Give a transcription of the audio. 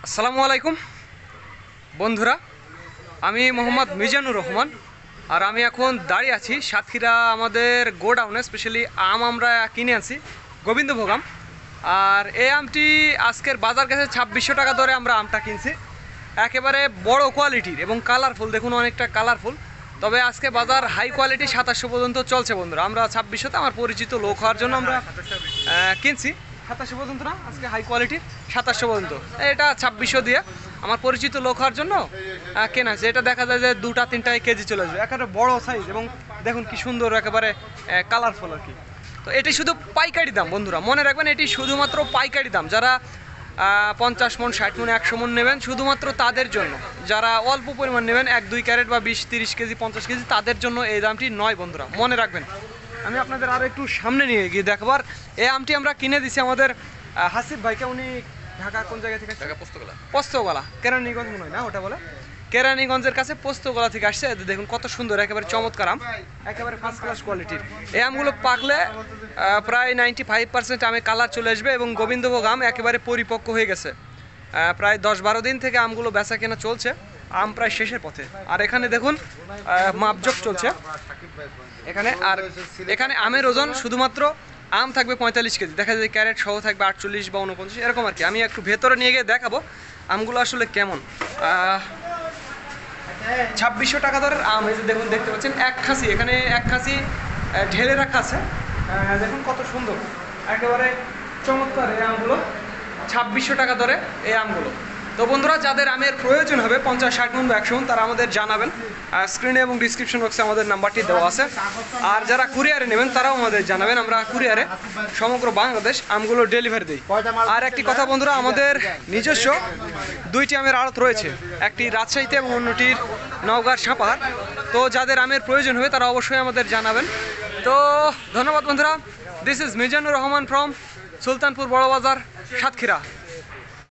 আসসালামু আলাইকুম বন্ধুরা, আমি মোহাম্মদ মিজানুর রহমান। আর আমি এখন দাঁড়িয়ে আছি সাতক্ষীরা আমাদের গোডাউনে। স্পেশালি আম আমরা কিনে আনছি, গোবিন্দভোগ আম। আর এই আমটি আজকের বাজার কাছে 2600 টাকা দরে আমরা আমটা কিনছি। একেবারে বড় কোয়ালিটির এবং কালারফুল, দেখুন অনেকটা কালারফুল। তবে আজকে বাজার হাই কোয়ালিটি 2700 পর্যন্ত চলছে বন্ধুরা। আমরা 2600তে আমার পরিচিত লোক হওয়ার জন্য আমরা কিনছি। 2700 পর্যন্ত না, আজকে হাই কোয়ালিটি 2700 পর্যন্ত। এটা 2600 দিয়ে আমার পরিচিত লোক হওয়ার জন্য কেনা আছে। এটা দেখা যায় যে 2-3টায় কেজি চলে আসবে, একেবারে বড় সাইজ এবং দেখুন কি সুন্দর, একেবারে কালারফুল আর কি। তো এটি শুধু পাইকারি দাম বন্ধুরা, মনে রাখবেন এটি শুধুমাত্র পাইকারি দাম। যারা 50 মণ, 60 মণ, 100 মণ নেবেন শুধুমাত্র তাদের জন্য। যারা অল্প পরিমাণ নেবেন 1-2 ক্যারেট বা 20-30 কেজি, 50 কেজি, তাদের জন্য এই দামটি নয় বন্ধুরা, মনে রাখবেন। আমি আপনাদের আরও একটু সামনে নিয়ে গিয়ে দেখবার। এই আমটি আমরা কিনে দিছি আমাদের হাসিফ ভাইকে। উনি ঢাকা কোন জায়গা থেকে? ঢাকা পোস্তগোলা, কেরানীগঞ্জ মনে হয় না ওটা বলে, কেরানীগঞ্জের কাছে পোস্তগোলা থেকে আসছে। দেখুন কত সুন্দর, একেবারে চমৎকার আম, একেবারে ফার্স্ট ক্লাস কোয়ালিটির। এই আমগুলো পাকলে প্রায় 95% আমে কালার চলে আসবে এবং গোবিন্দভোগ আম একেবারে পরিপক্ক হয়ে গেছে। প্রায় 10-12 দিন থেকে আমগুলো বেচা কেনা চলছে, আম প্রায় শেষের পথে। আর এখানে দেখুন মাপজোক চলছে এখানে। আর এখানে আমের ওজন শুধুমাত্র আম থাকবে 45 কেজি, দেখা যায় ক্যারেট সহ থাকবে 48 বা 49 এরকম আর কি। আমি একটু ভেতরে নিয়ে গিয়ে দেখাবো আমগুলো আসলে কেমন। 2600 টাকা দরের আম, এই যে দেখুন, দেখতে পাচ্ছেন এক খাসি, এখানে এক খাসি ঢেলে রাখা আছে। দেখুন কত সুন্দর, একেবারে চমৎকার এই আমগুলো। 2600 টাকা দরে এই আমগুলো। তো বন্ধুরা, যাদের আমের প্রয়োজন হবে 50, 60 মণ বা 100 মণ, তারা আমাদের জানাবেন। স্ক্রিনে এবং ডিসক্রিপশন বক্সে আমাদের নাম্বারটি দেওয়া আছে। আর যারা কুরিয়ারে নেবেন তারাও আমাদের জানাবেন, আমরা কুরিয়ারে সমগ্র বাংলাদেশ আমগুলো ডেলিভারি দিই। আর একটি কথা বন্ধুরা, আমাদের নিজস্ব 2টি আমের আড়ত রয়েছে, একটি রাজশাহীতে এবং অন্যটির নওগাঁর সাপাহার। তো যাদের আমের প্রয়োজন হবে তারা অবশ্যই আমাদের জানাবেন। তো ধন্যবাদ বন্ধুরা। This is Mizanur Rahman from Sultanpur বড় বাজার, সাতক্ষীরা।